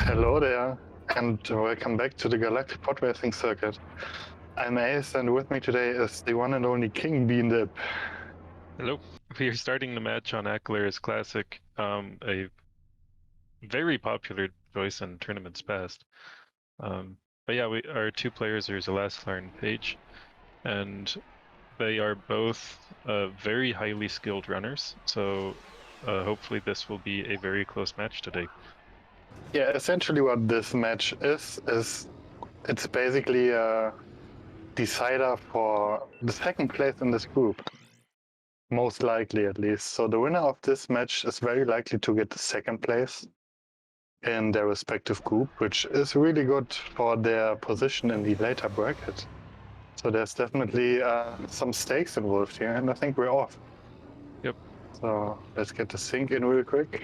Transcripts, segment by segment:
Hello there, and welcome back to the Galactic Podracing circuit. I'm Ace, and with me today is the one and only King Bean Dip. Hello. We are starting the match on Akelair's Classic, a very popular choice in tournaments past. But yeah, our two players are Zelascelar and Paige, and they are both very highly skilled runners, so hopefully this will be a very close match today. Yeah, essentially what this match is it's basically a decider for the second place in this group. Most likely, at least. So the winner of this match is very likely to get the second place in their respective group, which is really good for their position in the later bracket. So there's definitely some stakes involved here, and I think we're off. Yep. So let's get the sync in real quick.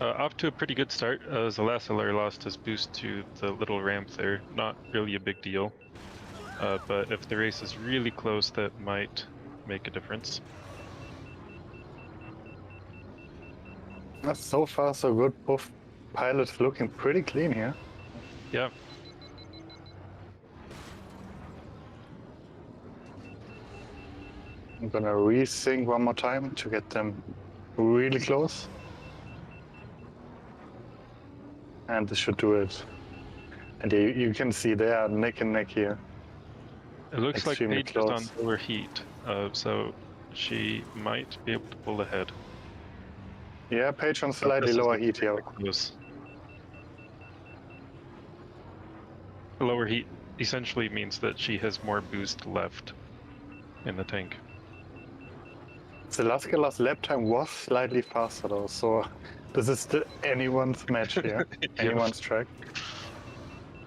Off to a pretty good start. Zelascelar lost his boost to the little ramp there. Not really a big deal. But if the race is really close, that might make a difference. So far, so good. Both pilots looking pretty clean here. Yeah. I'm gonna resync one more time to get them really close. And this should do it. And you can see they are neck and neck here. It looks Extremely like Paige is on lower heat, so she might be able to pull ahead. Yeah, Paige on slightly lower heat here. Close. Lower heat essentially means that she has more boost left in the tank. Zelascelar's lap time was slightly faster though, so this is still anyone's match here, anyone's track.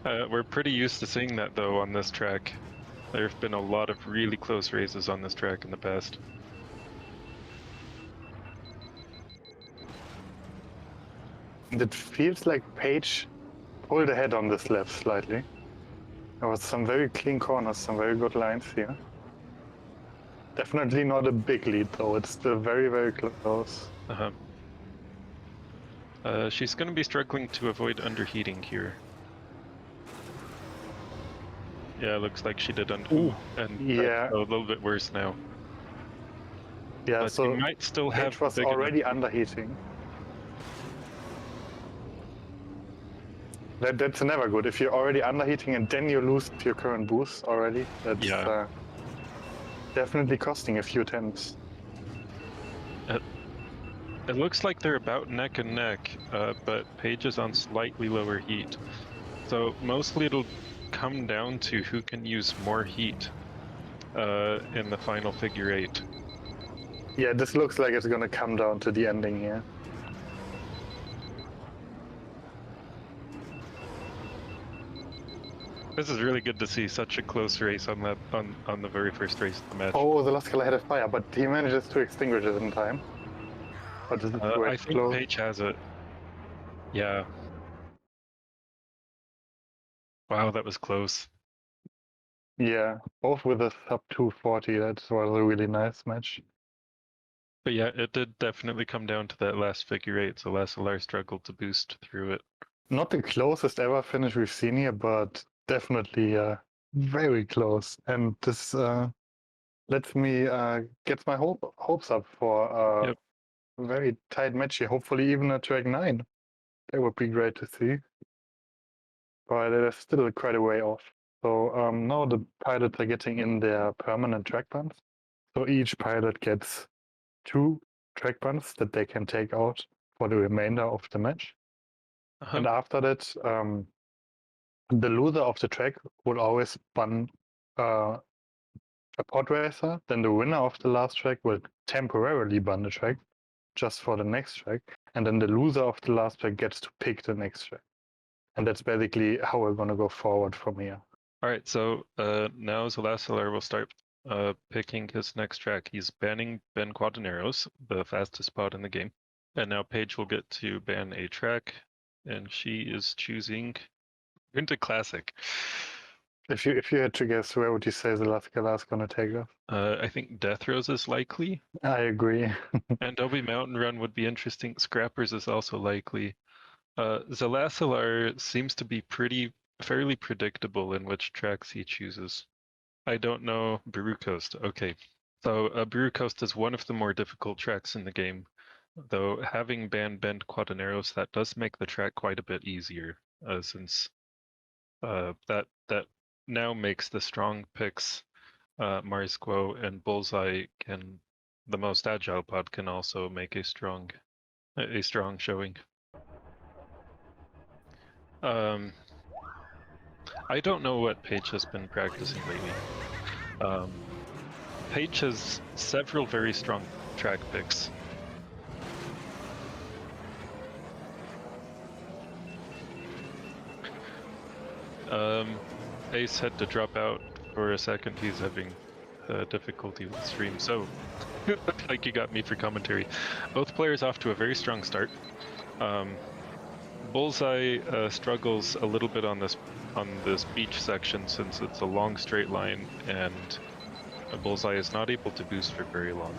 We're pretty used to seeing that though on this track. There have been a lot of really close races on this track in the past. And it feels like Paige pulled ahead on this lap slightly. There was some very clean corners, some very good lines here. Definitely not a big lead though, it's still very, very close. She's going to be struggling to avoid underheating here. Yeah, looks like she did and yeah, a little bit worse now. Yeah, but so she might still have Paige was already underheating. That's never good. If you're already underheating and then you lose your current boost already, that's definitely costing a few tenths. It looks like they're about neck and neck, but Paige is on slightly lower heat. So mostly it'll come down to who can use more heat in the final figure 8. Yeah, this looks like it's gonna come down to the ending here. This is really good to see such a close race on the very first race of the match. Oh, Zelascelar had a fire, but he manages to extinguish it in time. But this is I think close. Paige has it. Yeah. Wow, that was close. Yeah, both with a sub 240. That was a really nice match. But yeah, it did definitely come down to that last figure 8, so Zelascelar struggled to boost through it. Not the closest ever finish we've seen here, but definitely very close. And this lets me get my hopes up for a very tight match here. Hopefully even a track 9. That would be great to see. But it is still quite a way off. So now the pilots are getting in their permanent track buns. So each pilot gets 2 track buns that they can take out for the remainder of the match. And after that, the loser of the track will always bun a pod racer. Then the winner of the last track will temporarily bun the track just for the next track. And then the loser of the last track gets to pick the next track. And that's basically how we're going to go forward from here. All right, so now Zelascelar will start picking his next track. He's banning Ben Quadraneros, the fastest pod in the game. And now Paige will get to ban a track, and she is choosing into Classic. If you had to guess, where would you say Zelascelar is going to take off? I think Death Rose is likely. I agree. And Dobby Mountain Run would be interesting. Scrappers is also likely. Zelascelar seems to be fairly predictable in which tracks he chooses. I don't know Baru Coast. Okay. So Baru Coast is one of the more difficult tracks in the game, though having banned Bend Quadraneros, that does make the track quite a bit easier, since that now makes the strong picks, Marisquo and Bullseye the most agile pod can also make a strong showing. I don't know what Paige has been practicing lately. Paige has several very strong track picks. Ace had to drop out for a second. He's having difficulty with the stream, so like you got me for commentary. Both players off to a very strong start. Bullseye struggles a little bit on this beach section since it's a long straight line and Bullseye is not able to boost for very long.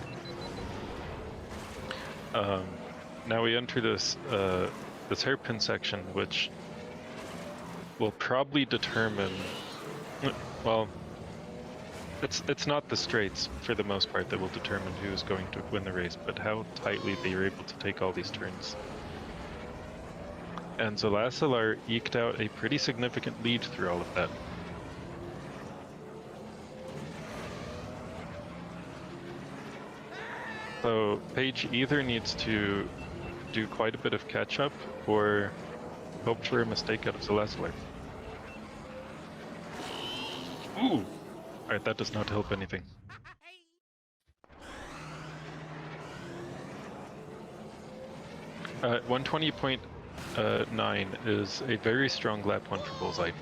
Now we enter this hairpin section, which will probably determine. Well, it's not the straights for the most part that will determine who's going to win the race, but how tightly they are able to take all these turns. And Zelascelar eked out a pretty significant lead through all of that. So Paige either needs to do quite a bit of catch-up or hope for a mistake out of Zelascelar. Ooh! Alright, that does not help anything. Uh, 120.9 is a very strong lap 1 for Bullseye.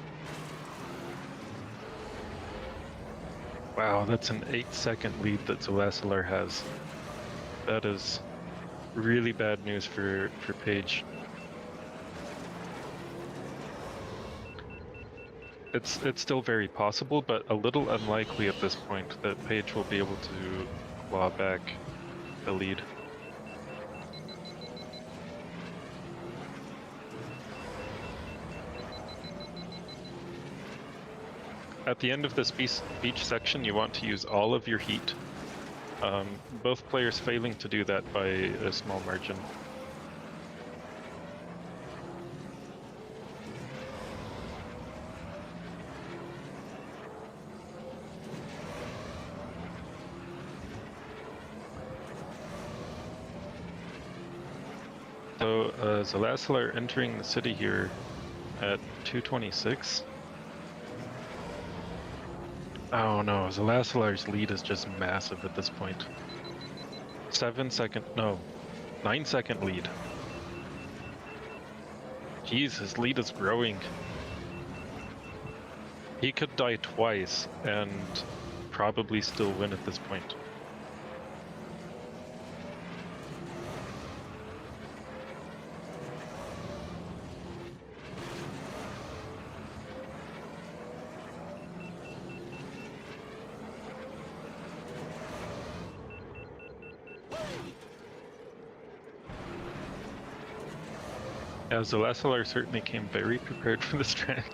Wow, that's an 8-second lead that Zelascelar has. That is really bad news for Paige. It's still very possible, but a little unlikely at this point that Paige will be able to claw back the lead. At the end of this beach section, you want to use all of your heat. Both players failing to do that by a small margin. So Zelascelar entering the city here at 226. Oh no, Zelascelar's lead is just massive at this point. 9-second lead. Jeez, his lead is growing. He could die twice and probably still win at this point. Yeah, Zelascelar certainly came very prepared for this track.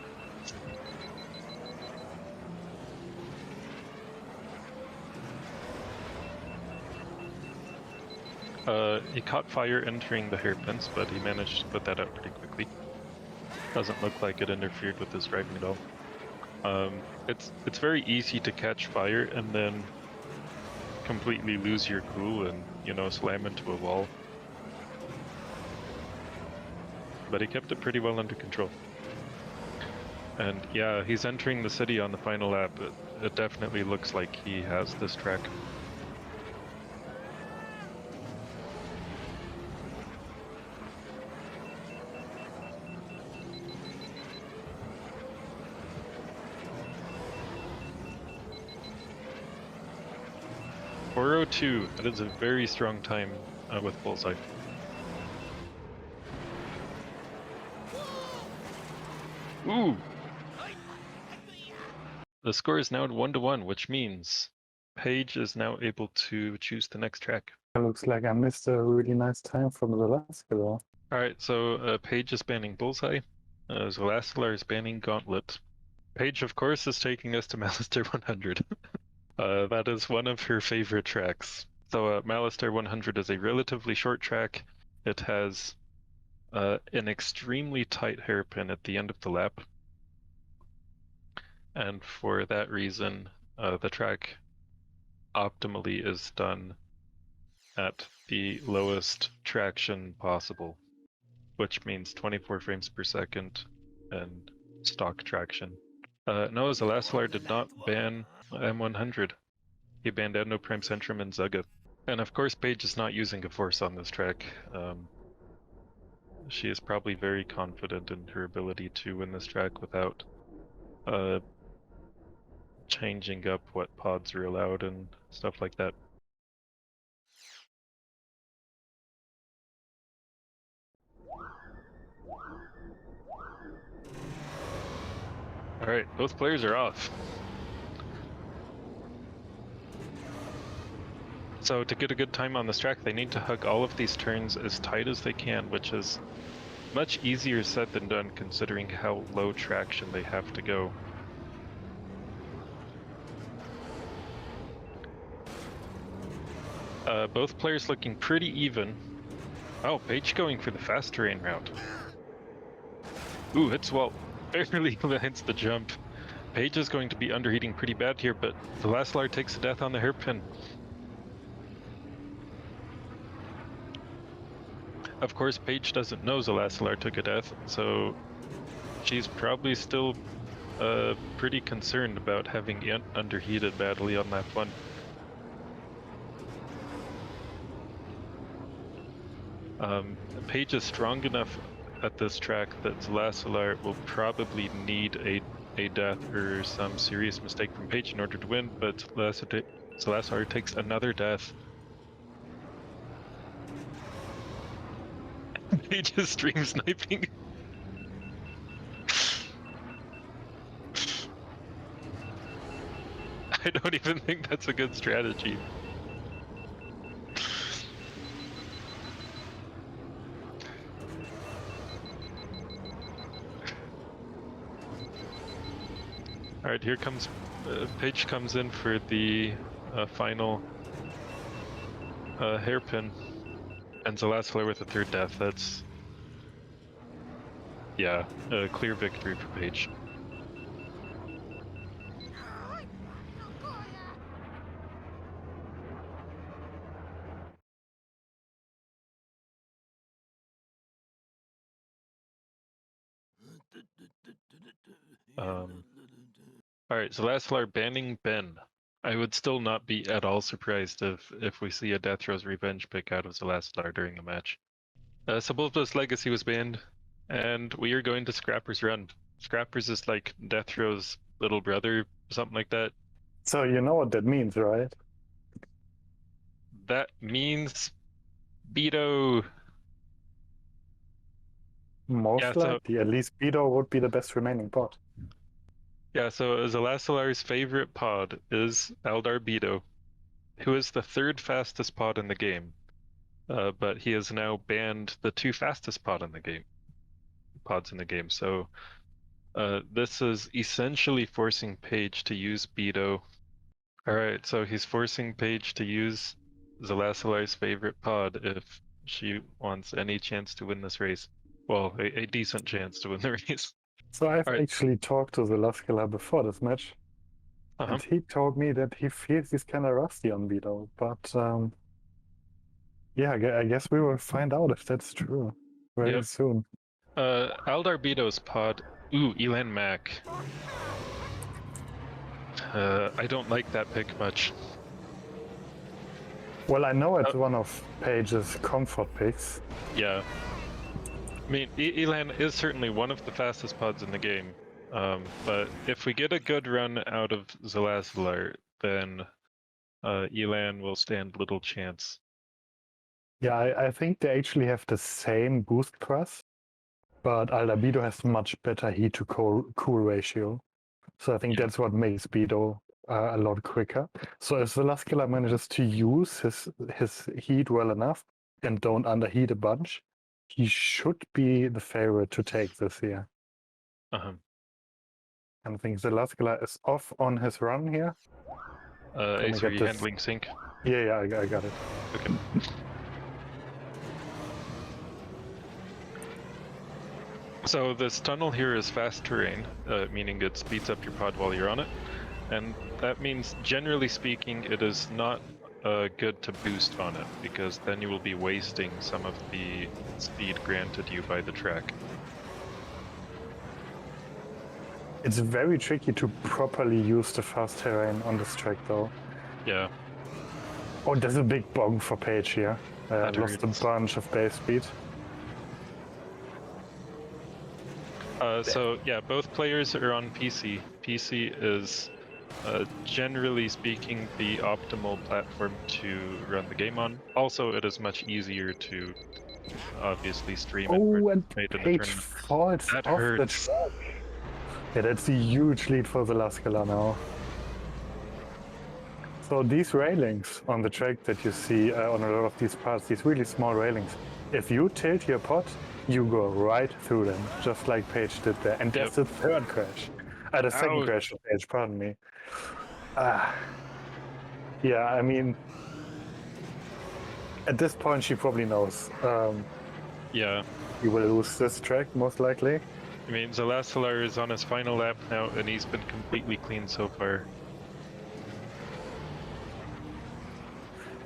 He caught fire entering the hairpins, but he managed to put that out pretty quickly. Doesn't look like it interfered with his driving at all. It's very easy to catch fire and then completely lose your cool and, you know, slam into a wall. But he kept it pretty well under control. And yeah, he's entering the city on the final lap. It definitely looks like he has this track. .402, that is a very strong time with Bullseye. Ooh! The score is now 1-1, which means Paige is now able to choose the next track. It looks like I missed a really nice time from Zelascelar. Alright, so Paige is banning Bullseye. Zelascelar is banning Gauntlet. Paige, of course, is taking us to Malister 100. That is one of her favorite tracks. So Malister 100 is a relatively short track. It has an extremely tight hairpin at the end of the lap. And for that reason, the track optimally is done at the lowest traction possible, which means 24 frames per second and stock traction. No, Zelascelar did not ban M100. He banned Endoprime Centrum and Zugga. And of course, Paige is not using a force on this track. She is probably very confident in her ability to win this track without changing up what pods are allowed and stuff like that. Alright, both players are off. So to get a good time on this track, they need to hug all of these turns as tight as they can, which is much easier said than done considering how low traction they have to go. Both players looking pretty even. Oh, Paige going for the fast terrain route. Ooh, hits wall. Barely lands the jump. Paige is going to be underheating pretty bad here, but Zelascelar takes a death on the hairpin. Of course, Paige doesn't know Zelascelar took a death, so she's probably still pretty concerned about having underheated badly on lap 1. Paige is strong enough at this track that Zelascelar will probably need a death or some serious mistake from Paige in order to win, but Zelascelar takes another death. Paige is stream sniping. I don't even think that's a good strategy. Alright, here comes Paige comes in for the final hairpin, and Zelascelar with a third death. That's, yeah, a clear victory for Paige. Alright, Zelascelar banning Ben. I would still not be at all surprised if we see a Death Rose Revenge pick out of Zelascelar during a match. Sepulva's Legacy was banned, and we are going to Scrapper's Run. Scrappers is like Death Row's little brother, something like that. So you know what that means, right? That means Beto. Most likely, at least Beto would be the best remaining pod. Yeah, so Zelascelar's favorite pod is Eldar Beto, who is the third fastest pod in the game. But he has now banned the two fastest pods in the game. So this is essentially forcing Paige to use Beto. Alright, so he's forcing Paige to use Zelascelar's favorite pod if she wants any chance to win this race. Well, a decent chance to win the race. So I've actually talked to Zelascelar before this match, and he told me that he feels he's kind of rusty on Beto, but yeah, I guess we will find out if that's true very soon. Eldar Beto's pod. Ooh, Elan Mac. I don't like that pick much. Well, I know it's one of Paige's comfort picks. Yeah. I mean, Elan is certainly one of the fastest pods in the game, but if we get a good run out of Zelascelar, then Elan will stand little chance. Yeah, I think they actually have the same boost cross, but Eldar Beto has much better heat to cool ratio. So I think that's what makes Beto a lot quicker. So if Zelascelar manages to use his heat well enough and don't underheat a bunch, he should be the favorite to take this here. Uh-huh. I think Zelascelar is off on his run here. Ace, are you handling sync? Yeah, I got it. Okay. So this tunnel here is fast terrain, meaning it speeds up your pod while you're on it. And that means, generally speaking, it is not good to boost on it, because then you will be wasting some of the speed granted you by the track. It's very tricky to properly use the fast terrain on this track, though. Yeah. Oh, there's a big bong for Paige here. Lost a bunch of base speed. So yeah, both players are on PC. PC is, generally speaking, the optimal platform to run the game on. Also, it is much easier to obviously stream and participate in the Paige tournament. falls That off hurts. Yeah, that's a huge lead for Zelascelar now. So these railings on the track that you see on a lot of these parts, these really small railings, if you tilt your pod, you go right through them, just like Paige did there. And that's the third crash. The second crash of Paige, pardon me. Yeah, I mean, at this point she probably knows. Yeah. He will lose this track, most likely. I mean, Zelascelar is on his final lap now, and he's been completely clean so far.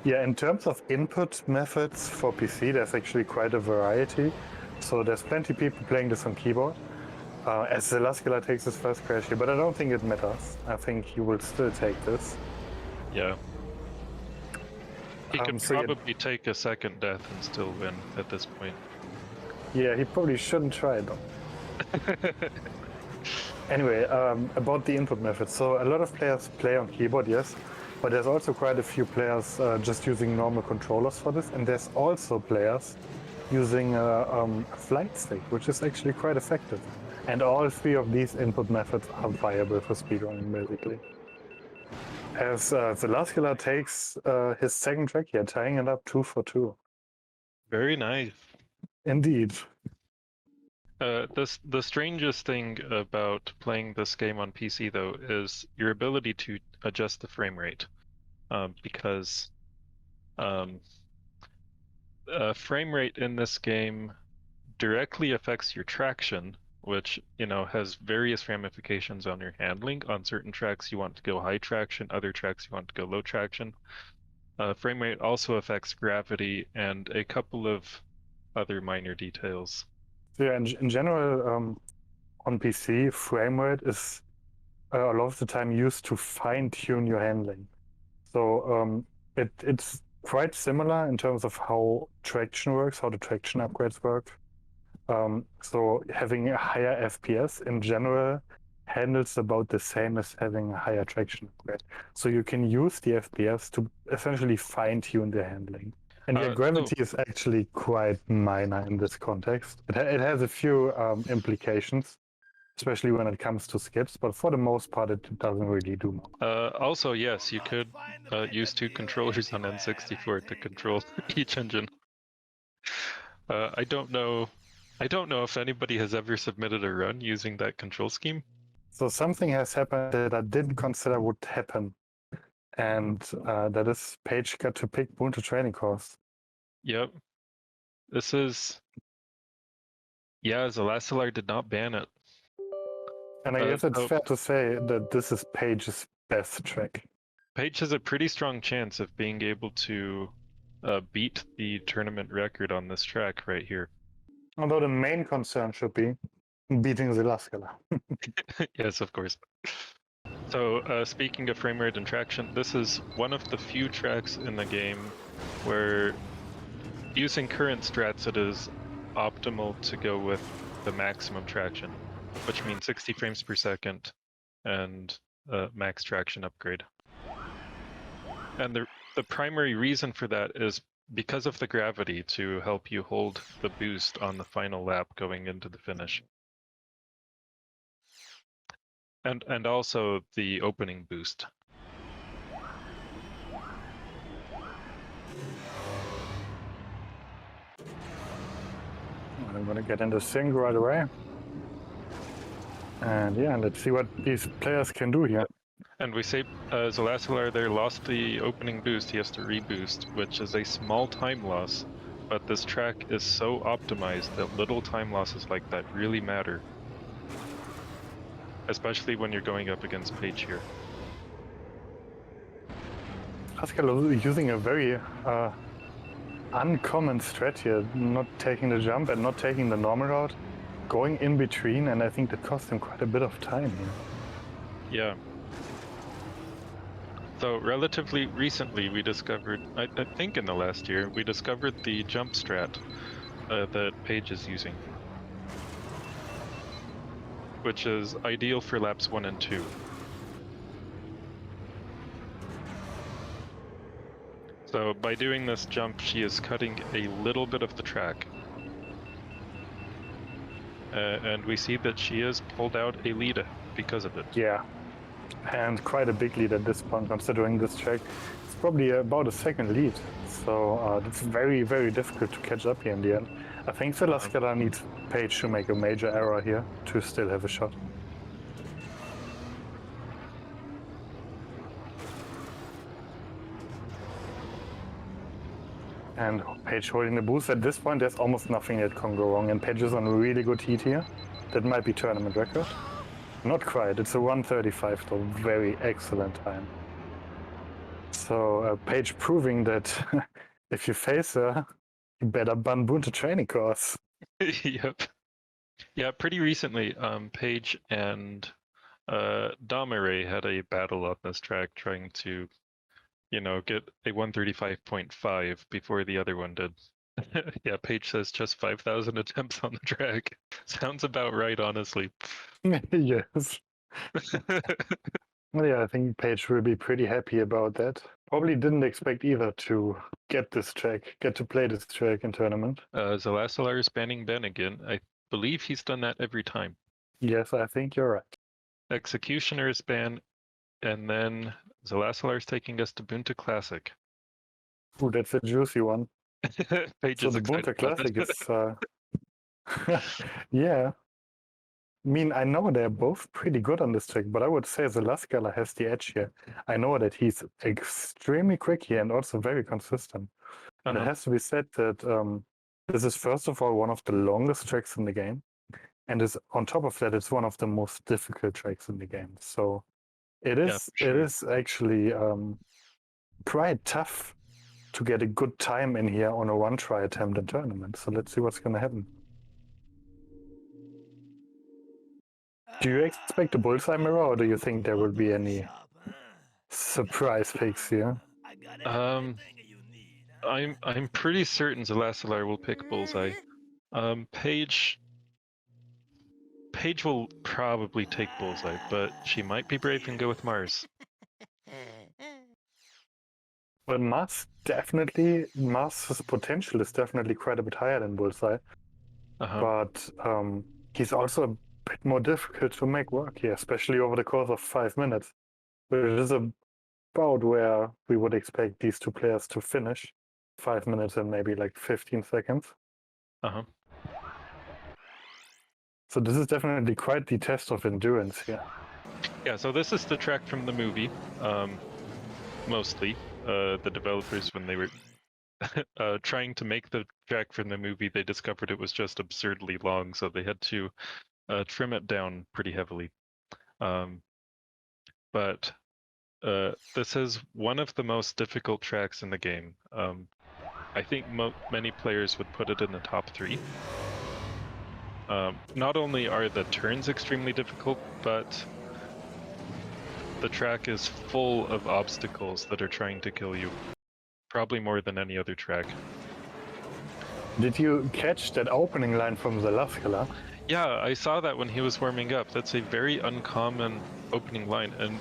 Yeah, in terms of input methods for PC, there's actually quite a variety. So there's plenty of people playing this on keyboard. As Zelascelar takes his first crash here, but I don't think it matters. I think he will still take this. Yeah. He could probably take a second death and still win at this point. Yeah, he probably shouldn't try though. Anyway, about the input methods. So a lot of players play on keyboard, yes, but there's also quite a few players just using normal controllers for this, and there's also players using a flight stick, which is actually quite effective. And all three of these input methods are viable for speedrunning, basically. As Zelascelar takes his second track here, tying it up 2 for 2. Very nice. Indeed. The strangest thing about playing this game on PC, though, is your ability to adjust the frame rate, because frame rate in this game directly affects your traction, which, you know, has various ramifications on your handling. On certain tracks you want to go high traction, other tracks you want to go low traction. Frame rate also affects gravity and a couple of other minor details. So yeah, in general, on PC, frame rate is a lot of the time used to fine-tune your handling. So it's quite similar in terms of how traction works, how the traction upgrades work. So having a higher FPS in general handles about the same as having a higher traction upgrade. So you can use the FPS to essentially fine-tune the handling. And yeah, gravity is actually quite minor in this context. It has a few implications, especially when it comes to skips, but for the most part, it doesn't really do much. Also, yes, you could use two controllers on N64 to control each engine. I don't know if anybody has ever submitted a run using that control scheme. So something has happened that I didn't consider would happen. And that is Paige got to pick Boon to training course. Yep. This is... Yeah, Zelascelar did not ban it. And I guess it's fair to say that this is Paige's best track. Paige has a pretty strong chance of being able to beat the tournament record on this track right here. Although the main concern should be beating Zelascelar. Yes, of course. So speaking of frame rate and traction, this is one of the few tracks in the game where using current strats it is optimal to go with the maximum traction, which means 60 frames per second and max traction upgrade. And the primary reason for that is because of the gravity to help you hold the boost on the final lap going into the finish. And also the opening boost. I'm gonna get into sync right away. And yeah, let's see what these players can do here. And we say Zelascelar there lost the opening boost. He has to reboost, which is a small time loss. But this track is so optimized that little time losses like that really matter. Especially when you're going up against Paige here. Zelascelar is using a very uncommon strat here, not taking the jump and not taking the normal route, going in between, and I think that cost him quite a bit of time here. Yeah. So relatively recently we discovered, I think in the last year, we discovered the jump strat that Paige is using. Which is ideal for laps 1 and 2. So by doing this jump, she is cutting a little bit of the track. And we see that she has pulled out a lead because of it. Yeah, and quite a big lead at this point, considering this track. It's probably about a second lead, so it's very, very difficult to catch up here in the end. I think Zelascelar needs Paige to make a major error here to still have a shot. And Paige holding the boost. At this point, there's almost nothing that can go wrong, and Paige is on a really good heat here. That might be tournament record. Not quite, it's a 1:35 though, very excellent time. So Paige proving that if you face her, you better bun to training course. Yep. Yeah, pretty recently, Paige and Damare had a battle on this track trying to, you know, get a 1:35.5 before the other one did. Yeah, Paige says just 5,000 attempts on the track. Sounds about right, honestly. Yes. Well, yeah, I think Paige will be pretty happy about that. Probably didn't expect either to get this track, get to play this track in tournament. Zelascelar is banning Ben again. I believe he's done that every time. Yes, I think you're right. Executioner is banned, and then Zelascelar is taking us to Bunta Classic. Ooh, that's a juicy one. Paige So is the Bunta Classic is, yeah. I mean, I know they're both pretty good on this track, but I would say Zelascelar has the edge here. I know that he's extremely quick here and also very consistent. And it has to be said that this is first of all one of the longest tracks in the game, and is on top of that, it's one of the most difficult tracks in the game. So it is it is actually quite tough to get a good time in here on a one-try attempt in tournament. So let's see what's going to happen. Do you expect a bullseye mirror, or do you think there will be any surprise picks here? I'm pretty certain Zelascelar will pick bullseye. Paige will probably take bullseye, but she might be brave and go with Mars. Well, Mars's potential is definitely quite a bit higher than bullseye, but he's also a bit more difficult to make work here, especially over the course of 5 minutes, which is about where we would expect these two players to finish. 5 minutes and maybe like 15 seconds. So this is definitely quite the test of endurance here. Yeah, so this is the track from the movie, mostly. The developers, when they were trying to make the track from the movie, they discovered it was just absurdly long, so they had to trim it down pretty heavily. But this is one of the most difficult tracks in the game. I think many players would put it in the top 3. Not only are the turns extremely difficult, but the track is full of obstacles that are trying to kill you. Probably more than any other track. Did you catch that opening line from Zelascelar? Yeah, I saw that when he was warming up. That's a very uncommon opening line, and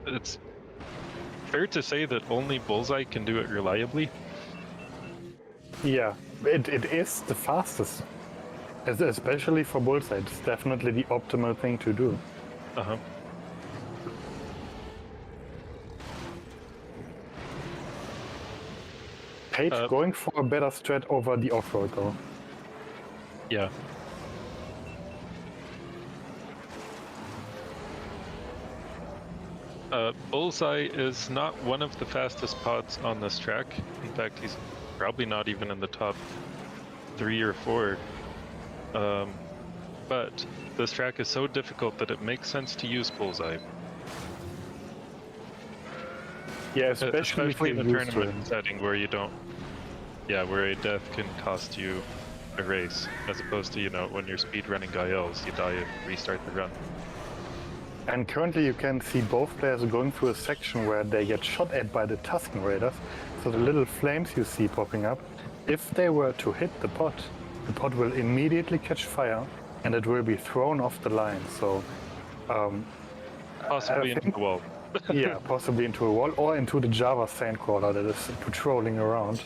it's fair to say that only Bullseye can do it reliably. Yeah, it is the fastest. Especially for Bullseye, it's definitely the optimal thing to do. Paige going for a better strat over the off-road though. Yeah. Bullseye is not one of the fastest pods on this track. In fact, he's probably not even in the top 3 or 4. But this track is so difficult that it makes sense to use Bullseye. Yeah, especially in a used to tournament him. setting where you don't, where a death can cost you a race, as opposed to, when you're speedrunning Gaels, you die and restart the run. And currently you can see both players going through a section where they get shot at by the Tusken Raiders. So the little flames you see popping up, if they were to hit the pod will immediately catch fire and it will be thrown off the line. So Possibly into the wall. Yeah, possibly into a wall or into the Java sandcrawler that is patrolling around.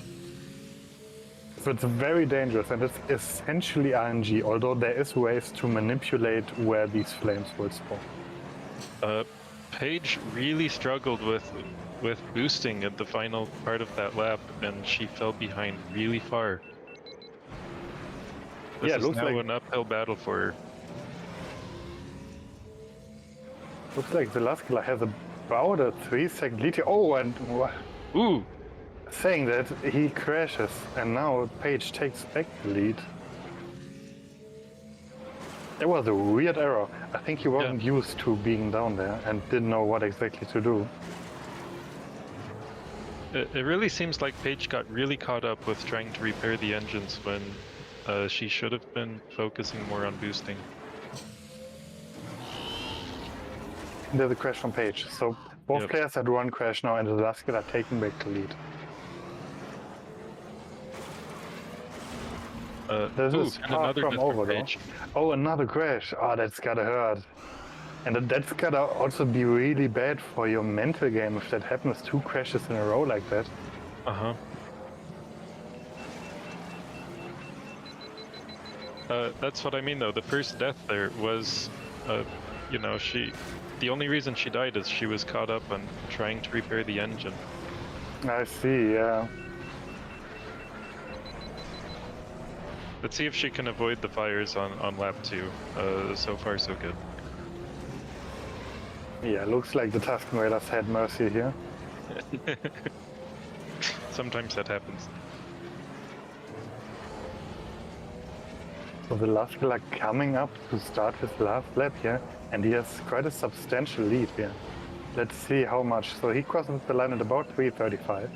So it's very dangerous and it's essentially RNG, although there is ways to manipulate where these flames will spawn. Paige really struggled with boosting at the final part of that lap, and she fell behind really far. This is now an uphill battle for her. Looks like Zelascelar has about a 3-second lead here. Oh, and ooh, saying that he crashes, and now Paige takes back the lead. It was a weird error. I think he wasn't used to being down there and didn't know what exactly to do. It really seems like Paige got really caught up with trying to repair the engines when she should have been focusing more on boosting. There's a crash from Paige. So both players had one crash now, and Zelascelar are taking back the lead. This is far from over though. Oh, another crash. Oh, that's gotta hurt. And that's gotta also be really bad for your mental game if that happens 2 crashes in a row like that. That's what I mean though. The first death there was, the only reason she died is she was caught up on trying to repair the engine. I see, yeah. Let's see if she can avoid the fires on lap 2. So far, so good. Yeah, looks like the Tusken Raiders had mercy here. Sometimes that happens. So Zelascelar coming up to start his last lap here, and he has quite a substantial lead here. Let's see how much. So he crosses the line at about 3:35.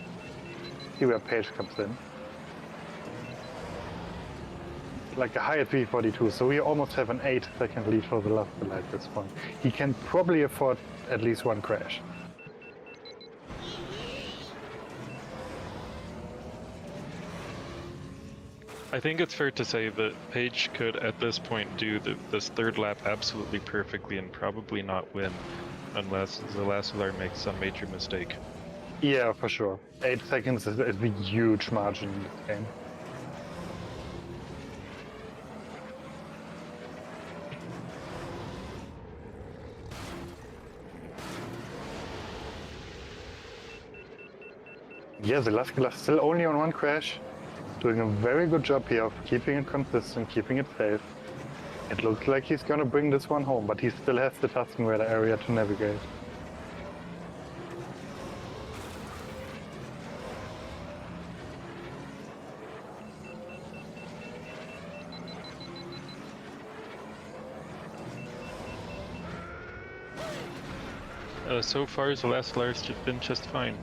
See where Paige comes in. Like a high 3:42, so we almost have an 8-second lead for Zelascelar at this point. He can probably afford at least one crash. I think it's fair to say that Paige could, at this point, do this third lap absolutely perfectly and probably not win, unless Zelascelar makes some major mistake. Yeah, for sure. 8 seconds is a huge margin in this game. Yeah, Zelascelar still only on one crash. Doing a very good job here of keeping it consistent, keeping it safe. It looks like he's gonna bring this one home, but he still has the Tusken Raider area to navigate. So far, Zelascelar's been just fine.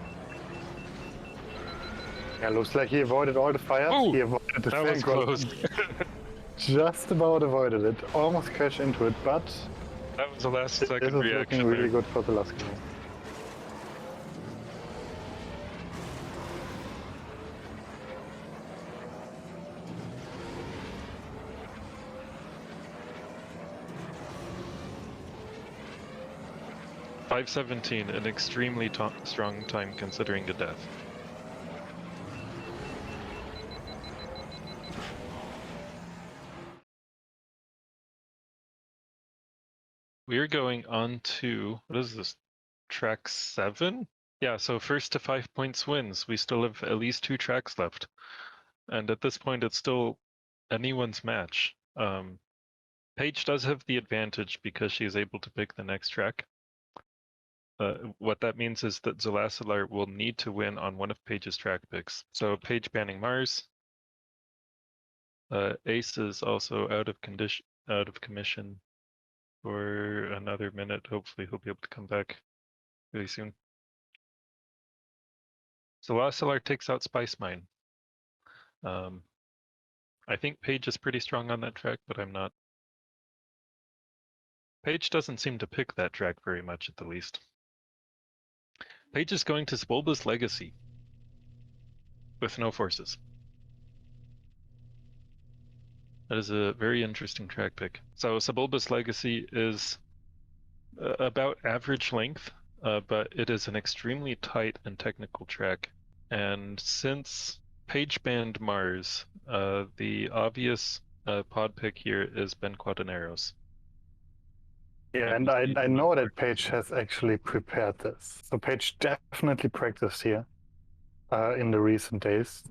Yeah, looks like he avoided all the fires. Ooh, he avoided the that was close. Just about avoided it. Almost crashed into it, but that was the last second this is reaction. Looking really good for the last game. .517, an extremely strong time considering the death. We're going on to, what is this, track 7? Yeah, so first to 5 points wins. We still have at least 2 tracks left. And at this point, it's still anyone's match. Paige does have the advantage because she is able to pick the next track. What that means is that Zelascelar will need to win on one of Paige's track picks. So Paige banning Mars. Ace is also out of commission for another minute. Hopefully he'll be able to come back really soon. Zelascelar takes out Spice Mine. I think Paige is pretty strong on that track, but I'm not. Paige doesn't seem to pick that track very much at the least. Paige is going to Sebulba's Legacy with no forces. That is a very interesting track pick. So Sebulba's Legacy is about average length, but it is an extremely tight and technical track. And since Paige banned Mars, the obvious pod pick here is Ben Quaternaros. Yeah, and I know that Paige has actually prepared this. So Paige definitely practiced here in the recent days.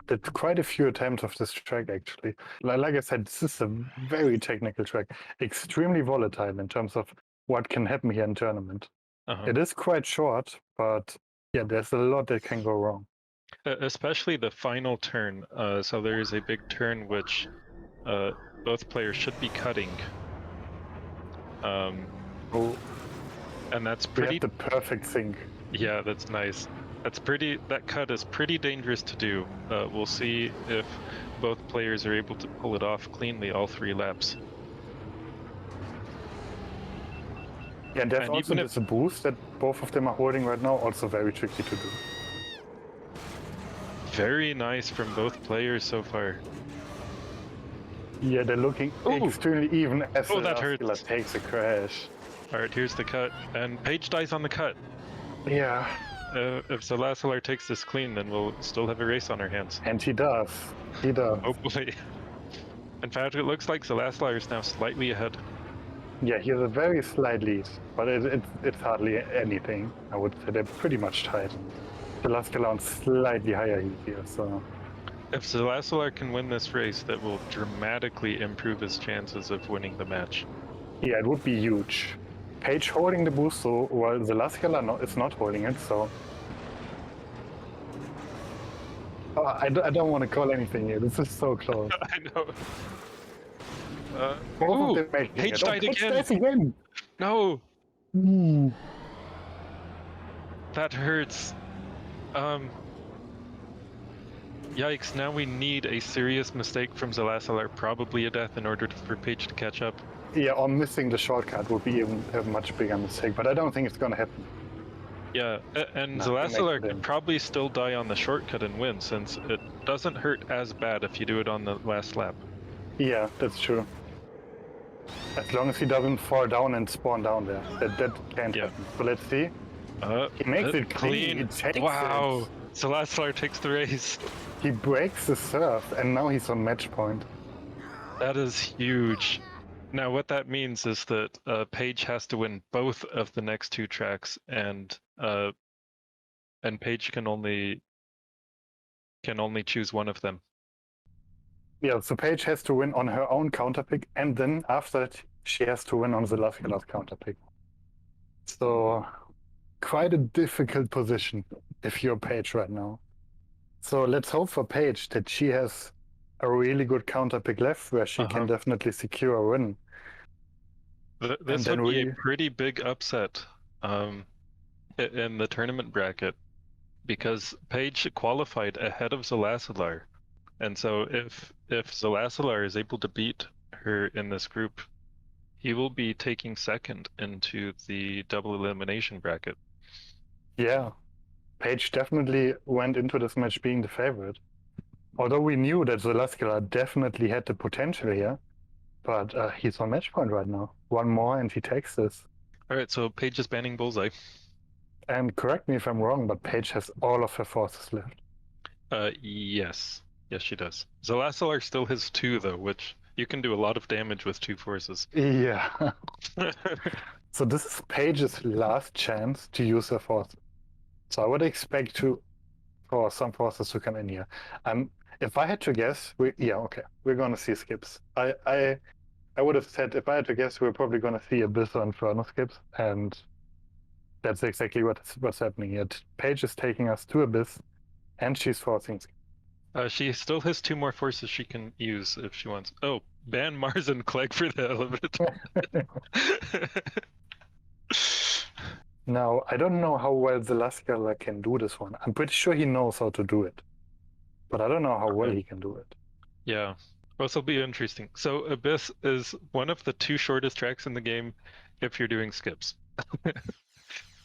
Did quite a few attempts of this track actually. Like I said, this is a very technical track, extremely volatile in terms of what can happen here in tournament. It is quite short, but yeah, there's a lot that can go wrong. Especially the final turn. So there is a big turn which both players should be cutting. And that's pretty. We have the perfect sync. Yeah, that's nice. That cut is pretty dangerous to do. We'll see if both players are able to pull it off cleanly all 3 laps. Yeah, and there's also this boost that both of them are holding right now, also very tricky to do. Very nice from both players so far. Yeah, they're looking extremely even as Zelascelar takes a crash. Alright, here's the cut, and Paige dies on the cut. Yeah. If Zelascelar takes this clean, then we'll still have a race on our hands. And he does. He does. Hopefully. In fact, it looks like Zelascelar is now slightly ahead. Yeah, he has a very slight lead, but it's hardly anything. I would say they're pretty much tied. Zelascelar slightly higher here, so... If Zelascelar can win this race, that will dramatically improve his chances of winning the match. Yeah, it would be huge. Paige holding the boost, so while Zelascelar is not holding it, so... Oh, I don't want to call anything here, this is so close. I know. Paige died again! No! That hurts. Yikes, now we need a serious mistake from Zelascelar, probably a death, in order for Paige to catch up. Yeah, or missing the shortcut would be even a much bigger mistake, but I don't think it's gonna happen. Yeah, and Zelascelar could probably still die on the shortcut and win, since it doesn't hurt as bad if you do it on the last lap. Yeah, that's true. As long as he doesn't fall down and spawn down there. That can't happen. So let's see. He makes it clean. He takes it. Zelascelar takes the race. He breaks the surf, and now he's on match point. That is huge. Now, what that means is that Paige has to win both of the next 2 tracks, and Paige can only choose one of them. Yeah, so Paige has to win on her own counterpick, and then after that, she has to win on the Zelascelar's counterpick. So, quite a difficult position if you're Paige right now. So let's hope for Paige that she has a really good counterpick left where she can definitely secure a win. This would be a pretty big upset in the tournament bracket, because Paige qualified ahead of Zelascelar. And so if Zelascelar is able to beat her in this group, he will be taking second into the double elimination bracket. Yeah, Paige definitely went into this match being the favorite. Although we knew that Zelascelar definitely had the potential here, but he's on match point right now. One more and he takes this. Alright, so Paige is banning Bullseye. And correct me if I'm wrong, but Paige has all of her forces left. Yes. Yes, she does. Zelascelar still has 2, though, which you can do a lot of damage with 2 forces. Yeah. So this is Paige's last chance to use her force. So I would expect for some forces to come in here. If I had to guess, we're gonna see skips. I would have said if I had to guess, we're probably gonna see Abyss or Inferno skips, and that's exactly what's happening here. Paige is taking us to Abyss, and she's forcing. She still has 2 more forces she can use if she wants. Oh, ban Mars and Clegg for the hell of it. Now, I don't know how well Zelascelar can do this one. I'm pretty sure he knows how to do it, but I don't know how well he can do it. Yeah, this will be interesting. So Abyss is one of the 2 shortest tracks in the game if you're doing skips.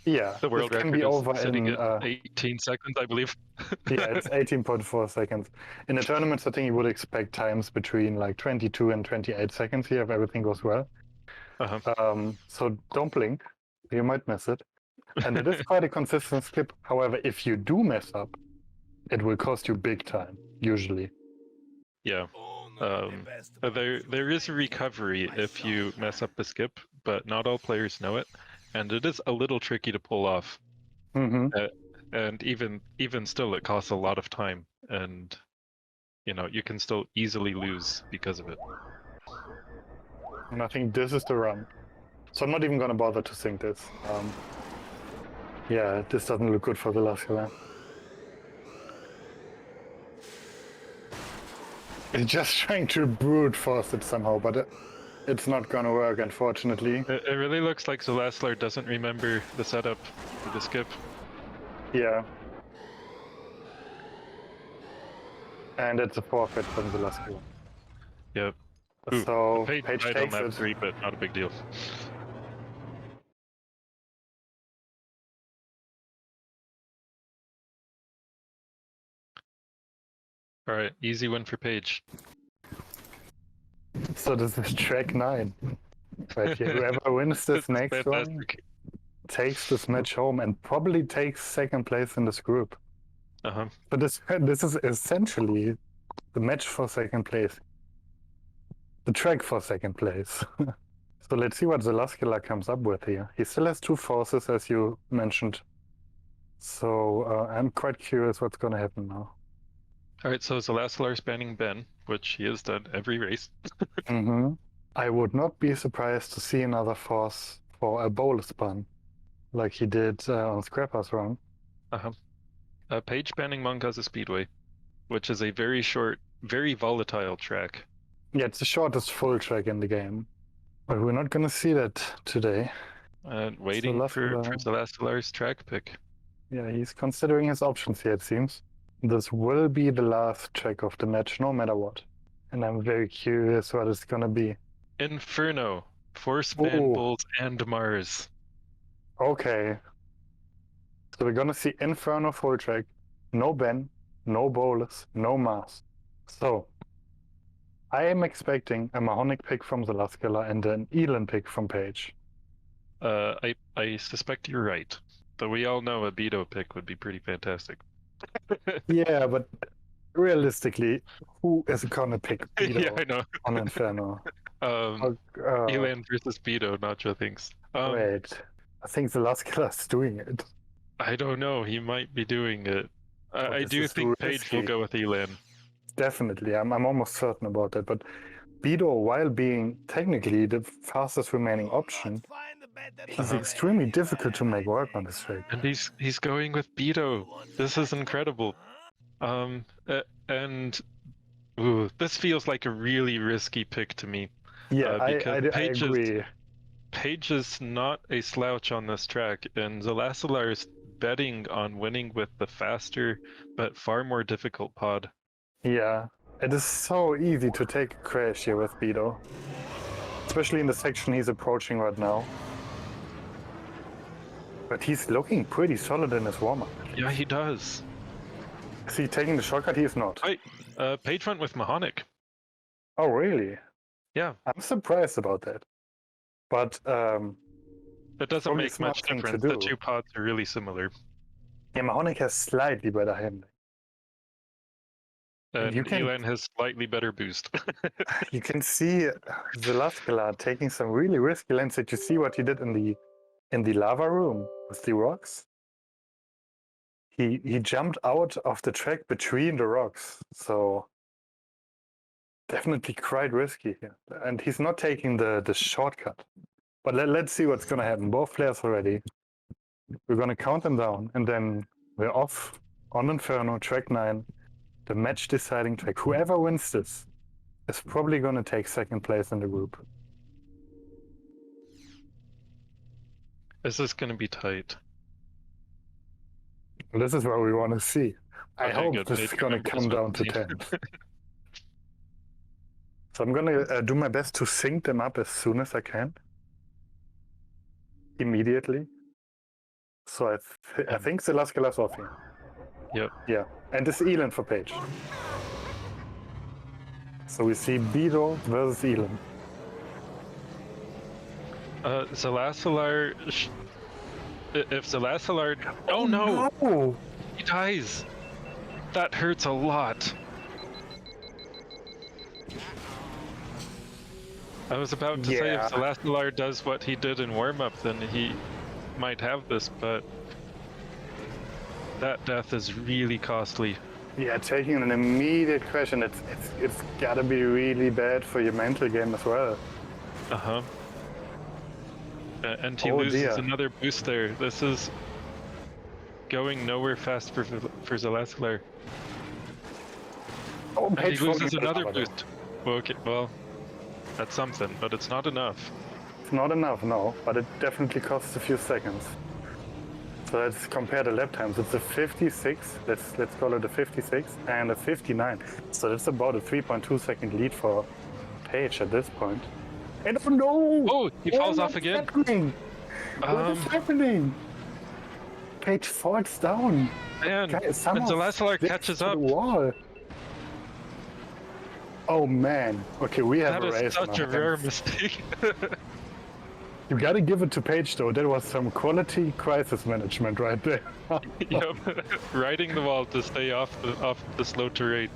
Yeah, the world this can record be is over sitting in at 18 seconds, I believe. yeah, it's 18.4 seconds. In a tournament setting, you would expect times between like 22 and 28 seconds here if everything goes well. So don't blink, you might miss it. And it is quite a consistent skip. However, if you do mess up, it will cost you big time, usually. Yeah. There is a recovery if you mess up the skip, but not all players know it, and it is a little tricky to pull off. And even still, it costs a lot of time, and you can still easily lose because of it. And I think this is the run. So I'm not even going to bother to sync this. Yeah, this doesn't look good for the last round. He's just trying to brute force it somehow, but it's not gonna work, unfortunately. It really looks like Zelascelar doesn't remember the setup for the skip. Yeah. And it's a forfeit from Zelascelar. Yep. So Paige takes on lap it. 3, but not a big deal. All right, easy win for Paige. So this is track 9. Right here. Whoever wins this next one takes this match home and probably takes second place in this group. But this is essentially the match for second place. The track for second place. So let's see what Zelascelar comes up with here. He still has 2 forces, as you mentioned. So I'm quite curious what's going to happen now. All right, so Zelascelar's banning Ben, which he has done every race. I would not be surprised to see another force for a bolus ban, like he did on Scrapper's run. Paige banning Mongaza Speedway, which is a very short, very volatile track. Yeah, it's the shortest full track in the game. But we're not going to see that today. And waiting for Zelascelar's track pick. Yeah, he's considering his options here, it seems. This will be the last track of the match, no matter what. And I'm very curious what it's going to be. Inferno, Force Ban Bulls and Mars. Okay. So we're going to see Inferno full track, no Ben, no bolus, no Mars. So I am expecting a Mahonic pick from Zelascelar and an Elan pick from Paige. I suspect you're right. Though we all know a Beto pick would be pretty fantastic. Yeah, but realistically, who is gonna pick Beto yeah, I know. on Inferno? Elan versus Beto, Nacho thinks. Wait, I think Zelascelar's doing it. I don't know. He might be doing it. I do think Paige will go with Elan. Definitely, I'm almost certain about that. But Beto, while being technically the fastest remaining option, he's extremely difficult to make work on this track. And he's going with Beto. This is incredible. And this feels like a really risky pick to me. Yeah, I agree. Paige is not a slouch on this track, and Zelascelar is betting on winning with the faster but far more difficult pod. Yeah, it is so easy to take a crash here with Beto, especially in the section he's approaching right now. But he's looking pretty solid in his warm-up. Yeah, he does. Is he taking the shortcut? He is not. Wait, Paige went with Mahonic. Oh, really? Yeah. I'm surprised about that. But that doesn't make much difference. The 2 pods are really similar. Yeah, Mahonic has slightly better handling. And Elan has slightly better boost. You can see Zelascelar taking some really risky lanes. Did you see what he did in the lava room with the rocks? he jumped out of the track between the rocks, so definitely quite risky here. And he's not taking the shortcut. But let's see what's gonna happen. Both players are ready. We're gonna count them down, and then we're off on Inferno, track 9, the match deciding track. Whoever wins this is probably gonna take second place in the group. This is going to be tight. This is what we want to see. I Okay, hope good. this is going to come down to 10. So I'm going to do my best to sync them up as soon as I can. Immediately. So I think Zelascelar's off here. Yep. Yeah. And it's Elon for Paige. So we see Bido versus Elon. Zelascelar... If Zelascelar... Oh no! No! He dies! That hurts a lot. I was about to say, if Zelascelar does what he did in warm-up, then he might have this, but that death is really costly. Yeah, taking an immediate crash, and it's gotta be really bad for your mental game as well. Uh-huh. And he loses another boost there. This is going nowhere fast for Zelascelar. Oh, and Paige he loses another boost. Okay, well, that's something, but it's not enough. It's not enough, no, but it definitely costs a few seconds. So let's compare the lap times. It's a 56, let's call it a 56, and a 59. So that's about a 3.2 second lead for Paige at this point. And oh no! Oh, he falls off again. Happening? What is happening? Paige falls down. Man, and Zelascelar catches up. Wall. Oh man. Okay, we have a race. That is such a rare mistake. You gotta give it to Paige though. That was some quality crisis management right there. Yep, riding the wall to stay off the slow terrain.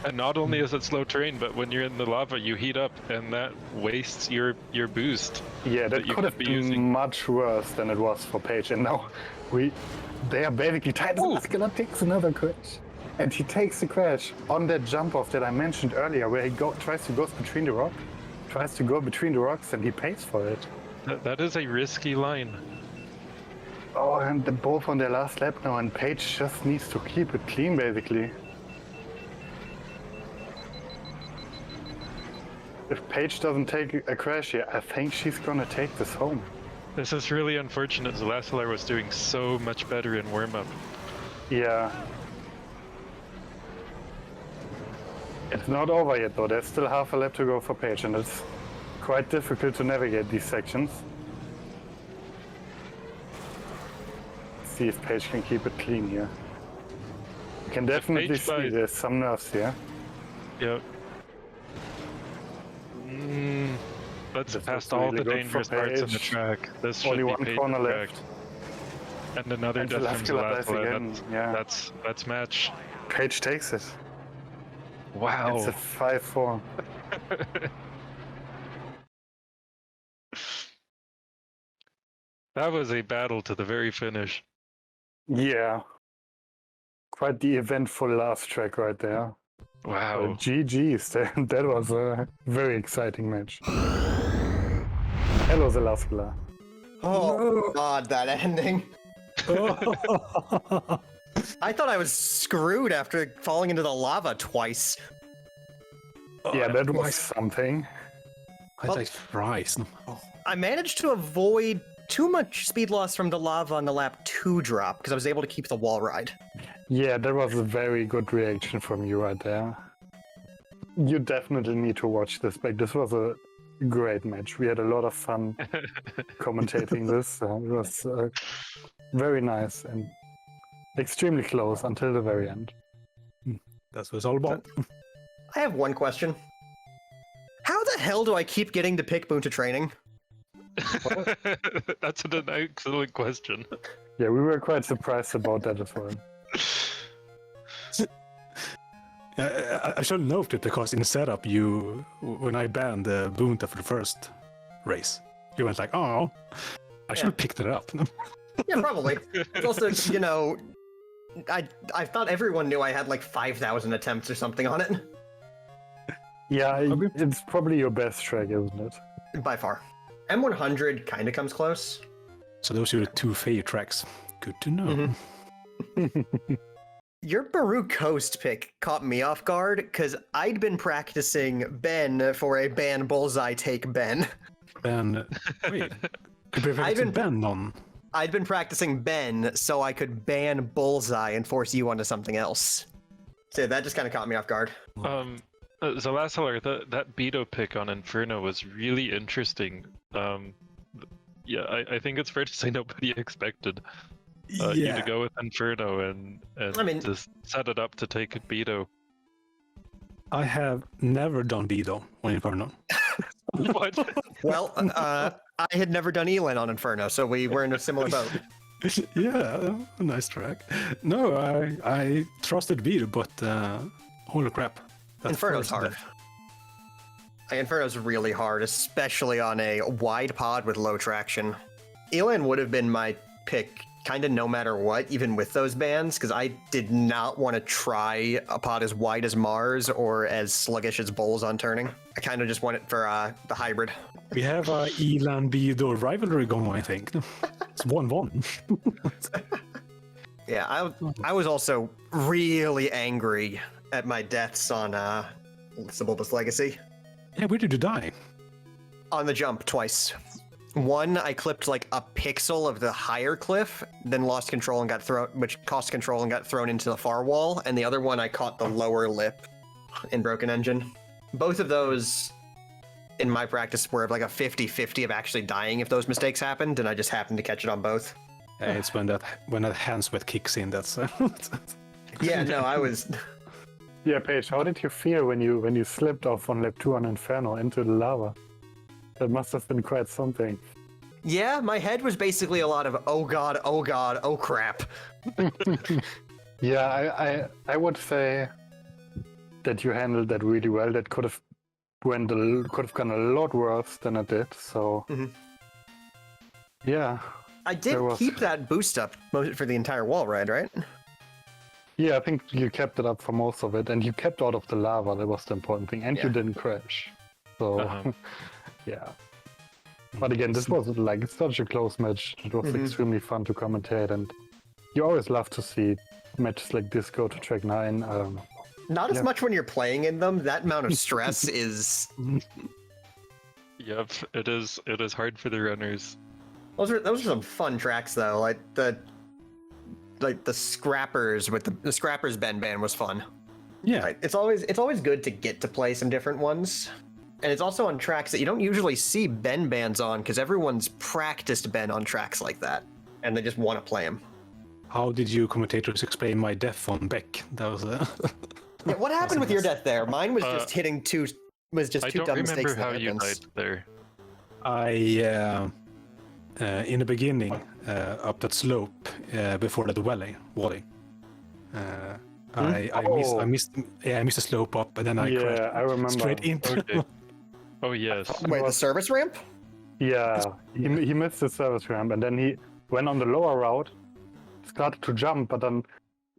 And not only is it slow terrain, but when you're in the lava, you heat up, and that wastes your boost. Yeah, that could have been much worse than it was for Paige. And now they are basically tied. Zelascelar takes another crash, and he takes the crash on that jump off that I mentioned earlier, where he tries to go between the rocks, and he pays for it. That is a risky line. Oh, and they're both on their last lap now, and Paige just needs to keep it clean, basically. If Paige doesn't take a crash here, I think she's gonna take this home. This is really unfortunate. Zelascelar was doing so much better in warm-up. Yeah. It's not over yet though, there's still half a lap to go for Paige, and it's quite difficult to navigate these sections. Let's see if Paige can keep it clean here. You can definitely see there's some nerves here. Yep. That's past all the dangerous parts of the track. This should only be one corner left. And another death from Zelascelar. That's match. Paige takes it. Wow. It's a 5-4. That was a battle to the very finish. Yeah. Quite the eventful last track right there. Wow. GG's. That was a very exciting match. Hello, Zelascelar. Oh, God, that ending. I thought I was screwed after falling into the lava twice. Yeah, that was something. I died thrice. I managed to avoid too much speed loss from the lava on the lap 2 drop because I was able to keep the wall ride. Yeah, that was a very good reaction from you right there. You definitely need to watch this back. This was a great match. We had a lot of fun commentating this. It was very nice and extremely close until the very end. That's what it's all about. I have one question. How the hell do I keep getting the pick boon to training? That's an excellent question. Yeah, we were quite surprised about that as well. I should note it because in the setup, when I banned the boon for the first race, you went like, "Oh, I should have picked it up." Yeah, probably. It's also, I thought everyone knew I had like 5,000 attempts or something on it. Yeah, it's probably your best track, isn't it? By far. M100 kind of comes close. So those are the 2 favorite tracks. Good to know. Your Baru Coast pick caught me off guard because I'd been practicing Ben for a ban bullseye take Ben. Ben, wait. Ben on. I'd been practicing Ben so I could ban bullseye and force you onto something else. So that just kind of caught me off guard. Zelascelar, that Beto pick on Inferno was really interesting. Yeah, I think it's fair to say nobody expected you to go with Inferno and just set it up to take Beto. I have never done Beto on Inferno. What? Well, I had never done Elin on Inferno, so we were in a similar boat. Yeah, a nice track. No, I trusted Beto, but holy crap. Inferno's hard. Inferno's really hard, especially on a wide pod with low traction. Elin would have been my pick kind of no matter what, even with those bans, because I did not want to try a pod as wide as Mars or as sluggish as Bulls on turning. I kind of just want it for the hybrid. We have a Elan Beto rivalry going, I think. It's 1-1. Yeah, I was also really angry at my deaths on Subbulbous Legacy. Yeah, where did you die? On the jump twice. One, I clipped like a pixel of the higher cliff, then lost control and got thrown, which cost control and got thrown into the far wall. And the other one, I caught the lower lip in Broken Engine. Both of those, in my practice, were like a 50-50 of actually dying if those mistakes happened, and I just happened to catch it on both. It's when that hand sweat kicks in. That's. Yeah, no, I was. Yeah, Paige, how did you feel when you slipped off on lap 2 on Inferno into the lava? That must have been quite something. Yeah, my head was basically a lot of oh god, oh crap. Yeah, I would say that you handled that really well. That could have gone a lot worse than it did. So yeah, I did keep that boost up for the entire wall ride, right? Yeah, I think you kept it up for most of it, and you kept out of the lava. That was the important thing, and you didn't crash. So yeah. But again, this was like such a close match. It was extremely fun to commentate, and you always love to see matches like this go to track 9. Not as much when you're playing in them. That amount of stress is. Yep, it is hard for the runners. Those are some fun tracks though. Like the Scrappers with the Scrappers ban was fun. Yeah, right. It's always good to get to play some different ones. And it's also on tracks that you don't usually see Ben bans on because everyone's practiced Ben on tracks like that, and they just want to play them. How did you commentators explain my death on Beck? That was Yeah, what happened with your death there? Mine was just hitting two dumb mistakes. I don't remember how you died there. I in the beginning up that slope before the valley. I missed the slope up, and then I crashed I remember. straight into. Okay. Oh yes. Wait, the service ramp? Yeah, he missed the service ramp, and then he went on the lower route, started to jump, but then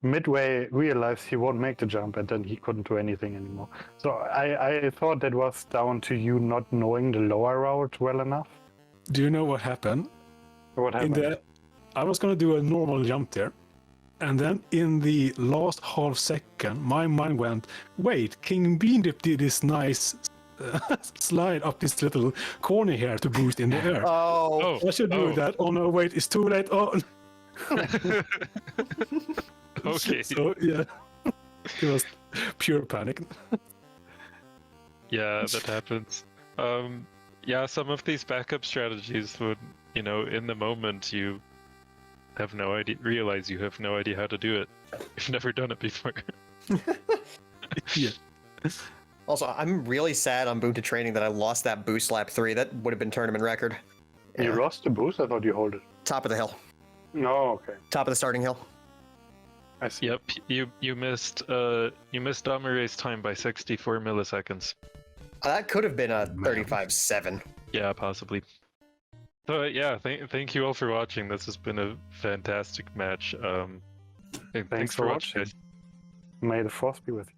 midway realized he won't make the jump, and then he couldn't do anything anymore. So I thought that was down to you not knowing the lower route well enough. Do you know what happened? What happened? I was gonna do a normal jump there, and then in the last half second, my mind went, "Wait, King Beandip did this nice slide up this little corner here to boost in the air. Oh, I should do that. Oh no, wait, it's too late. Oh." Okay. So yeah, it was pure panic. Yeah, that happens. Yeah, some of these backup strategies would, in the moment you have no idea, realize you have no idea how to do it. You've never done it before. Yeah. Also, I'm really sad on Boonta Training that I lost that boost lap 3. That would have been tournament record. You lost the boost? I thought you hold it. Top of the hill. No, okay. Top of the starting hill. I see. Yep, you missed Damarae's time by 64 milliseconds. That could have been a 35-7. Yeah, possibly. So yeah, thank you all for watching. This has been a fantastic match. Hey, thanks for watching, guys. May the force be with you.